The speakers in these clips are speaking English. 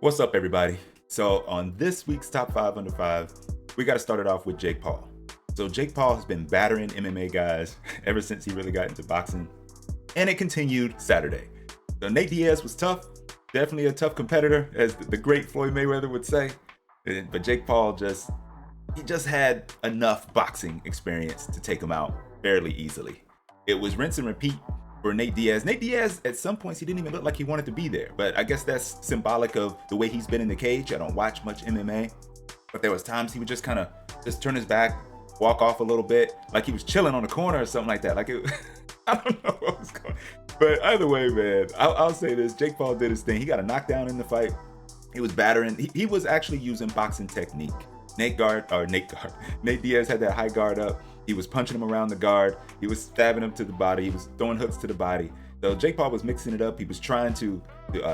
What's up, everybody? So on this week's Top 5 Under 5, we got to start it off with Jake Paul. So Jake Paul has been battering MMA guys ever since he really got into boxing, and it continued Saturday. So Nate Diaz was tough, definitely a tough competitor, as the great Floyd Mayweather would say. But Jake Paul just had enough boxing experience to take him out fairly easily. It was rinse and repeat for Nate Diaz. Nate Diaz, at some points, he didn't even look like he wanted to be there. But I guess that's symbolic of the way he's been in the cage. I don't watch much MMA, but there was times he would just kind of just turn his back, walk off a little bit, like he was chilling on the corner or something like that. Like it, I don't know what was going on. But either way, man, I'll say this: Jake Paul did his thing. He got a knockdown in the fight. He was battering. He was actually using boxing technique. Nate Diaz had that high guard up. He was punching him around the guard. He was stabbing him to the body. He was throwing hooks to the body. So Jake Paul was mixing it up. He was trying to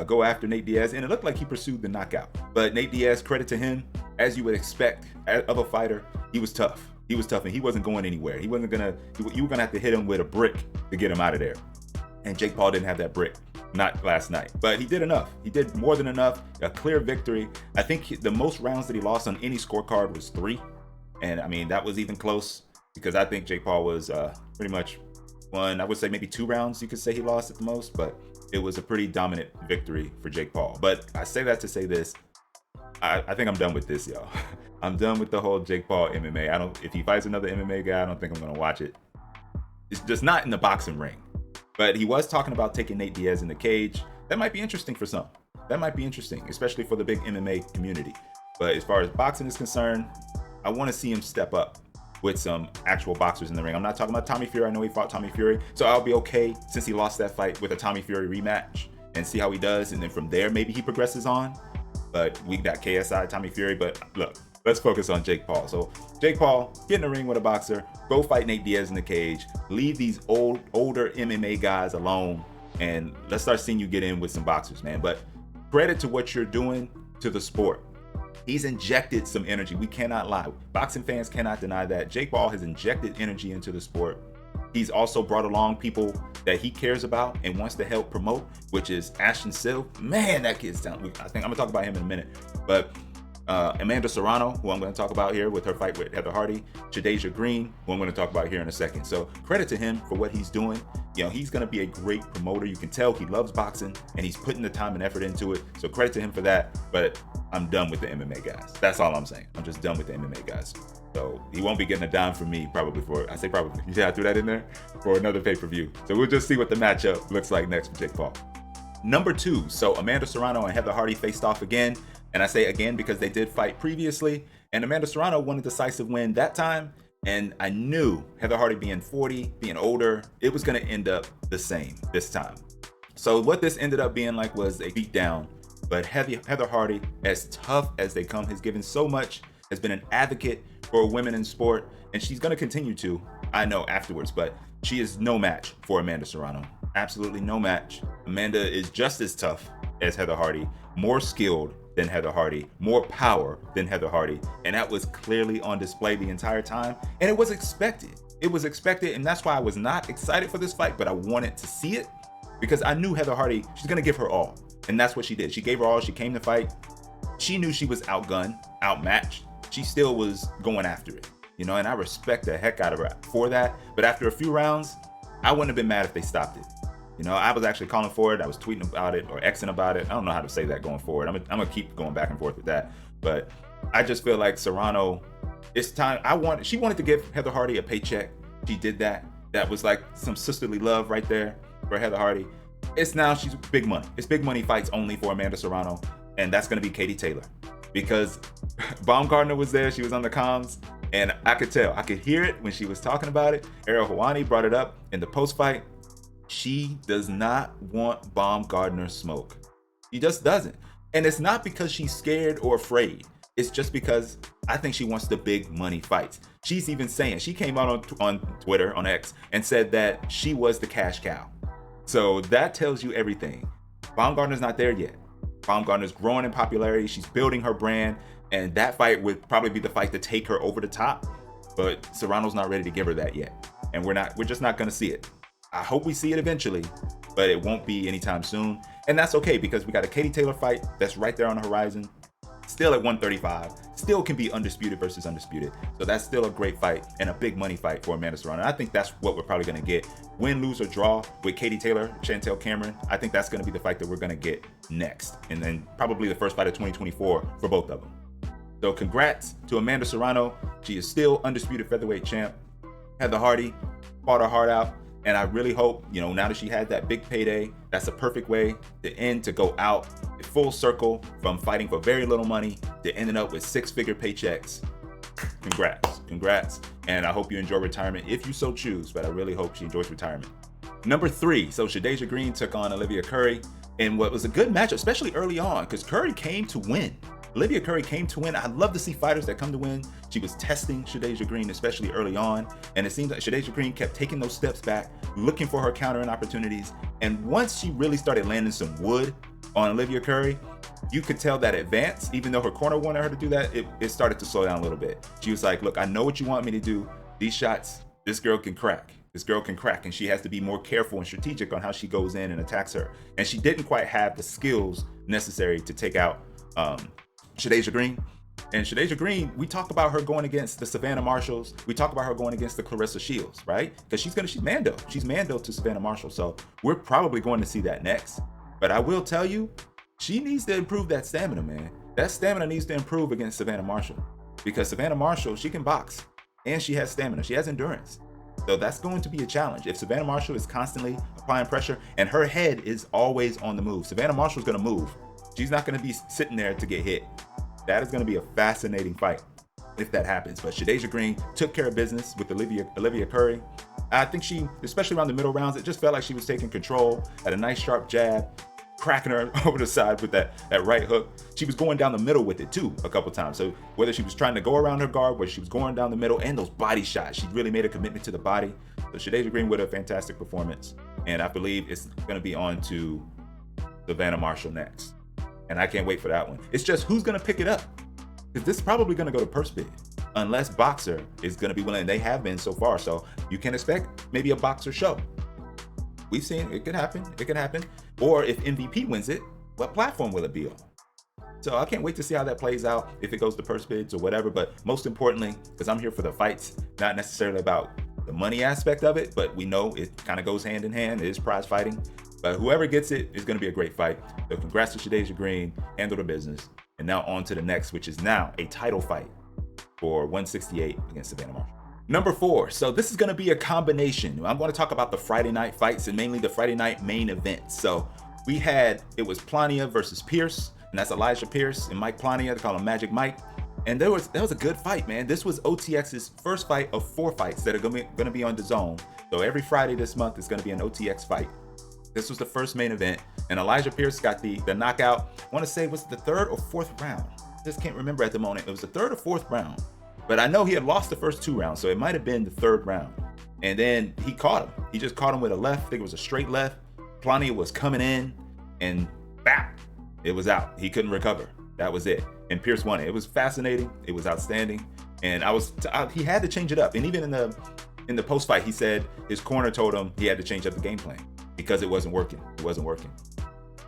go after Nate Diaz, and it looked like he pursued the knockout. But Nate Diaz, credit to him, as you would expect of a fighter, he was tough. He was tough, and he wasn't going anywhere. You were gonna have to hit him with a brick to get him out of there. And Jake Paul didn't have that brick, not last night. But he did enough. He did more than enough. A clear victory. I think the most rounds that he lost on any scorecard was 3. And I mean, that was even close, because I think Jake Paul was pretty much won, I would say maybe 2 rounds you could say he lost at the most, but it was a pretty dominant victory for Jake Paul. But I say that to say this, I think I'm done with this, y'all. I'm done with the whole Jake Paul MMA. If he fights another MMA guy, I don't think I'm gonna watch it. It's just not in the boxing ring. But he was talking about taking Nate Diaz in the cage. That might be interesting for some. That might be interesting, especially for the big MMA community. But as far as boxing is concerned, I want to see him step up with some actual boxers in the ring. I'm not talking about Tommy Fury. I know he fought Tommy Fury. So I'll be okay, since he lost that fight, with a Tommy Fury rematch and see how he does. And then from there, maybe he progresses on. But we got KSI, Tommy Fury. But look, let's focus on Jake Paul. So Jake Paul, get in the ring with a boxer, go fight Nate Diaz in the cage, leave these older MMA guys alone, and let's start seeing you get in with some boxers, man. But credit to what you're doing to the sport. He's injected some energy. We cannot lie. Boxing fans cannot deny that. Jake Paul has injected energy into the sport. He's also brought along people that he cares about and wants to help promote, which is Ashton Sill. Man, that kid's talented. I think I'm gonna talk about him in a minute. But Amanda Serrano, who I'm going to talk about here with her fight with Heather Hardy, Shadasia Green, who I'm going to talk about here in a second. So credit to him for what he's doing. You know, he's going to be a great promoter. You can tell he loves boxing and he's putting the time and effort into it. So credit to him for that. But I'm done with the MMA guys. That's all I'm saying. I'm just done with the MMA guys. So he won't be getting a dime from me probably I threw that in there, for another pay-per-view. So we'll just see what the matchup looks like next for Jake Paul. Number 2, so Amanda Serrano and Heather Hardy faced off again. And I say again because they did fight previously. And Amanda Serrano won a decisive win that time. And I knew Heather Hardy being 40, being older, it was going to end up the same this time. So what this ended up being like was a beatdown. But Heather Hardy, as tough as they come, has given so much, has been an advocate for women in sport. And she's going to continue to, I know, afterwards. But she is no match for Amanda Serrano. Absolutely no match. Amanda is just as tough as Heather Hardy, more skilled than Heather Hardy, more power than Heather Hardy. And that was clearly on display the entire time. And it was expected. It was expected. And that's why I was not excited for this fight, but I wanted to see it because I knew Heather Hardy, she's going to give her all. And that's what she did. She gave her all. She came to fight. She knew she was outgunned, outmatched. She still was going after it, you know, and I respect the heck out of her for that. But after a few rounds, I wouldn't have been mad if they stopped it. You know, I was actually calling for it. I was tweeting about it or Xing about it. I don't know how to say that going forward. I'm gonna keep going back and forth with that. But I just feel like Serrano, it's time. She wanted to give Heather Hardy a paycheck. She did that. That was like some sisterly love right there for Heather Hardy. She's big money. It's big money fights only for Amanda Serrano. And that's gonna be Katie Taylor. Because Baumgartner was there. She was on the comms. And I could tell. I could hear it when she was talking about it. Ariel Helwani brought it up in the post-fight. She does not want Baumgartner smoke. She just doesn't. And it's not because she's scared or afraid. It's just because I think she wants the big money fights. She's even saying, she came out on Twitter, on X, and said that she was the cash cow. So that tells you everything. Baumgartner's not there yet. Baumgartner's growing in popularity. She's building her brand. And that fight would probably be the fight to take her over the top. But Serrano's not ready to give her that yet. And we're just not going to see it. I hope we see it eventually, but it won't be anytime soon. And that's okay because we got a Katie Taylor fight that's right there on the horizon. Still at 135, still can be undisputed versus undisputed. So that's still a great fight and a big money fight for Amanda Serrano. And I think that's what we're probably going to get. Win, lose, or draw with Katie Taylor, Chantel Cameron. I think that's going to be the fight that we're going to get next. And then probably the first fight of 2024 for both of them. So congrats to Amanda Serrano. She is still undisputed featherweight champ. Heather Hardy fought her heart out. And I really hope, now that she had that big payday, that's a perfect way to go out full circle from fighting for very little money to ending up with 6-figure paychecks. Congrats. And I hope you enjoy retirement if you so choose, but I really hope she enjoys retirement. Number 3, so Shadasia Green took on Olivia Curry in what was a good matchup, especially early on, because Curry came to win. Olivia Curry came to win. I love to see fighters that come to win. She was testing Shadasia Green, especially early on. And it seems like Shadasia Green kept taking those steps back, looking for her countering opportunities. And once she really started landing some wood on Olivia Curry, you could tell that advance, even though her corner wanted her to do that, it started to slow down a little bit. She was like, look, I know what you want me to do. These shots, this girl can crack. And she has to be more careful and strategic on how she goes in and attacks her. And she didn't quite have the skills necessary to take out Shadasia Green. And Shadasia Green, we talk about her going against the Savannah Marshalls. We talk about her going against the Clarissa Shields, right? Because she's Mando. She's Mando to Savannah Marshall. So we're probably going to see that next. But I will tell you, she needs to improve that stamina, man. That stamina needs to improve against Savannah Marshall. Because Savannah Marshall, she can box. And she has stamina. She has endurance. So that's going to be a challenge. If Savannah Marshall is constantly applying pressure and her head is always on the move, Savannah Marshall's going to move. She's not going to be sitting there to get hit. That is going to be a fascinating fight if that happens. But Shadasia Green took care of business with Olivia Curry. I think she, especially around the middle rounds, it just felt like she was taking control, had a nice sharp jab, cracking her over the side with that right hook. She was going down the middle with it too a couple times. So whether she was trying to go around her guard, whether she was going down the middle, and those body shots, she really made a commitment to the body. So Shadasia Green with a fantastic performance. And I believe it's going to be on to Savannah Marshall next. And I can't wait for that one. It's just who's going to pick it up? Because this is probably going to go to purse bid. Unless Boxer is going to be willing. They have been so far. So you can expect maybe a Boxer show. We've seen it could happen. It could happen. Or if MVP wins it, what platform will it be on? So I can't wait to see how that plays out, if it goes to purse bids or whatever. But most importantly, because I'm here for the fights, not necessarily about the money aspect of it, but we know it kind of goes hand in hand. It is prize fighting. But whoever gets it is going to be a great fight. So congrats to Shadasia Green, handle the business. And now on to the next, which is now a title fight for 168 against Savannah Marshall. Number 4, so this is going to be a combination. I'm going to talk about the Friday night fights and mainly the Friday night main events. So it was Plania versus Pierce, and that's Elijah Pierce and Mike Plania. They call him Magic Mike. And that was a good fight, man. This was OTX's first fight of 4 fights that are going to be on DAZN. So every Friday this month is going to be an OTX fight. This was the first main event, and Elijah Pierce got the knockout. I want to say, was it the 3rd or 4th round? I just can't remember at the moment. It was the 3rd or 4th round. But I know he had lost the first 2 rounds, so it might have been the 3rd round. And then he caught him. He just caught him with a left. I think it was a straight left. Plania was coming in, and bam, it was out. He couldn't recover. That was it. And Pierce won it. It was fascinating. It was outstanding. And he had to change it up. And even in the post fight, he said his corner told him he had to change up the game plan because it wasn't working. It wasn't working.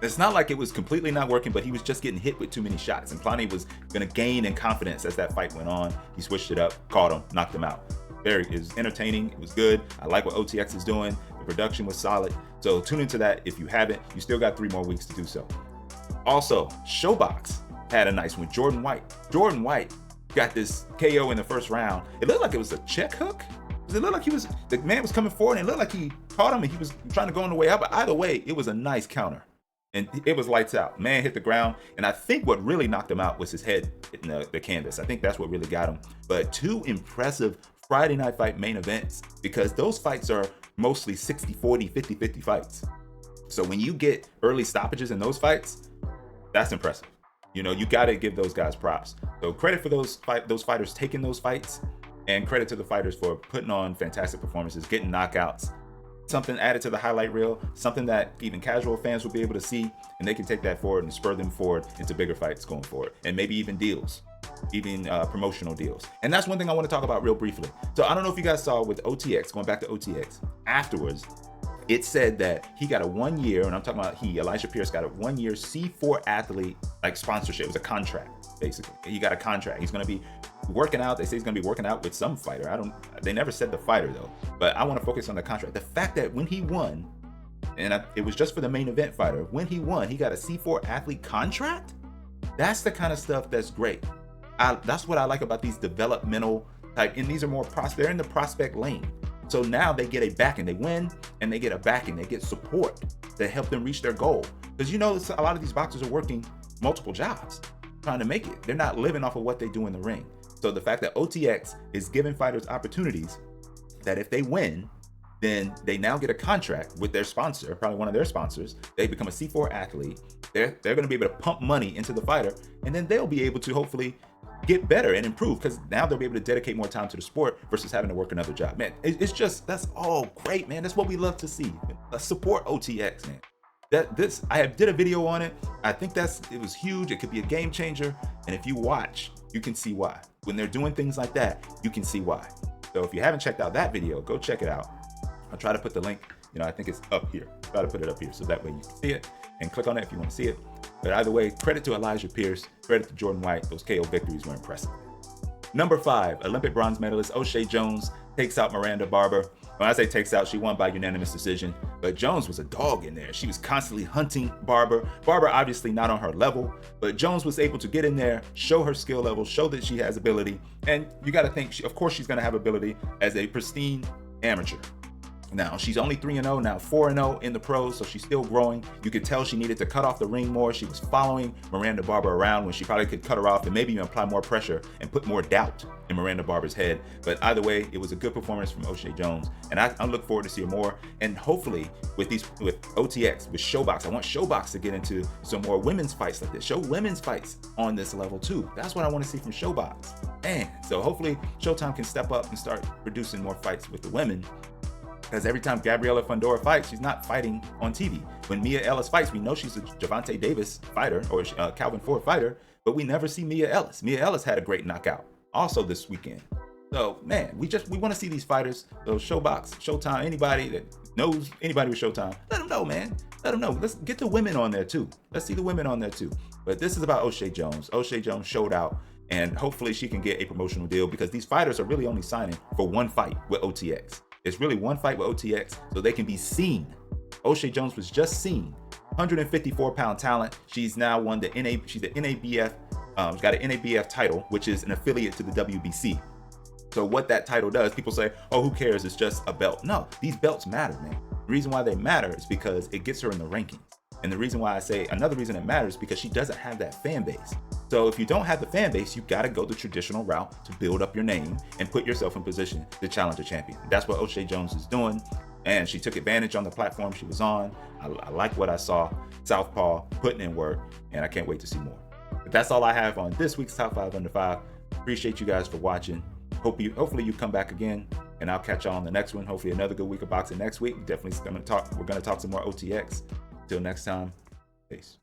It's not like it was completely not working, but he was just getting hit with too many shots. And Plania was going to gain in confidence as that fight went on. He switched it up, caught him, knocked him out. It was entertaining. It was good. I like what OTX is doing. The production was solid. So tune into that if you haven't. You still got 3 more weeks to do so. Also, ShoBox had a nice one. Jordan White got this KO in the first round. It looked like it was a check hook. It looked like the man was coming forward, and it looked like he caught him and he was trying to go on the way out. But either way, it was a nice counter. And it was lights out. Man hit the ground. And I think what really knocked him out was his head hitting the canvas. I think that's what really got him. But 2 impressive Friday night fight main events, because those fights are mostly 60-40, 50-50 fights. So when you get early stoppages in those fights, that's impressive. You got to give those guys props. So credit for those fighters taking those fights, and credit to the fighters for putting on fantastic performances, getting knockouts. Something added to the highlight reel, something that even casual fans will be able to see, and they can take that forward and spur them forward into bigger fights going forward, and maybe even deals, even promotional deals. And that's one thing I want to talk about real briefly. So I don't know if you guys saw with OTX, going back to OTX, afterwards, it said that he got a 1 year, and I'm talking about Elijah Pierce got a 1 year C4 athlete like sponsorship. It was a contract, basically. He got a contract. He's going to be working out. They say he's going to be working out with some fighter. They never said the fighter though, but I want to focus on the contract. The fact that when he won, and it was just for the main event fighter, when he won, he got a C4 athlete contract. That's the kind of stuff that's great. That's what I like about these developmental type, and these are more they're in the prospect lane. So now they get a backing. They win and they get a backing. They get support to help them reach their goal. Because you know, a lot of these boxers are working multiple jobs trying to make it. They're not living off of what they do in the ring. So the fact that OTX is giving fighters opportunities that if they win, then they now get a contract with their sponsor, probably one of their sponsors. They become a C4 athlete. They're going to be able to pump money into the fighter, and then they'll be able to hopefully get better and improve, because now they'll be able to dedicate more time to the sport versus having to work another job. Man, it's just, that's all great, man. That's what we love to see. Let's support OTX, man. I did a video on it. I think it was huge. It could be a game changer. And if you watch, you can see why. When they're doing things like that, you can see why. So if you haven't checked out that video, go check it out. I'll try to put the link, I think it's up here. Try to put it up here so that way you can see it and click on it if you want to see it. But either way, credit to Elijah Pierce, credit to Jordan White. Those KO victories were impressive. Number 5, Olympic bronze medalist Oshae Jones takes out Miranda Barber. When I say takes out, she won by unanimous decision, but Jones was a dog in there. She was constantly hunting Barber. Barber obviously not on her level, but Jones was able to get in there, show her skill level, show that she has ability. And you got to think, of course she's going to have ability as a pristine amateur. Now, she's only 3-0, now 4-0 in the pros, so she's still growing. You could tell she needed to cut off the ring more. She was following Miranda Barber around when she probably could cut her off and maybe even apply more pressure and put more doubt in Miranda Barber's head. But either way, it was a good performance from Oshae Jones, and I look forward to seeing more. And hopefully with OTX, with ShoBox, I want ShoBox to get into some more women's fights like this. Show women's fights on this level too. That's what I want to see from ShoBox. Man, so hopefully Showtime can step up and start producing more fights with the women. Because every time Gabriela Fundora fights, she's not fighting on TV. When Mia Ellis fights, we know she's a Gervonta Davis fighter or Calvin Ford fighter, but we never see Mia Ellis. Mia Ellis had a great knockout also this weekend. So man, we want to see these fighters. So ShoBox, Showtime, anybody that knows anybody with Showtime, let them know, man. Let them know. Let's get the women on there too. Let's see the women on there too. But this is about Oshae Jones. Oshae Jones showed out, and hopefully she can get a promotional deal, because these fighters are really only signing for one fight with OTX. It's really one fight with OTX so they can be seen. Oshae Jones was just seen. 154-pound talent. She's now won she's the NABF, she's got an NABF title, which is an affiliate to the WBC. So what that title does, people say, oh, who cares? It's just a belt. No, these belts matter, man. The reason why they matter is because it gets her in the rankings. And the reason why I say another reason it matters is because she doesn't have that fan base. So if you don't have the fan base, you got to go the traditional route to build up your name and put yourself in position to challenge a champion. That's what Oshae Jones is doing. And she took advantage on the platform she was on. I like what I saw. Southpaw putting in work, and I can't wait to see more. But that's all I have on this week's Top 5 Under 5. Appreciate you guys for watching. Hopefully you come back again, and I'll catch y'all on the next one. Hopefully another good week of boxing next week. We're going to talk some more OTX. Till next time, peace.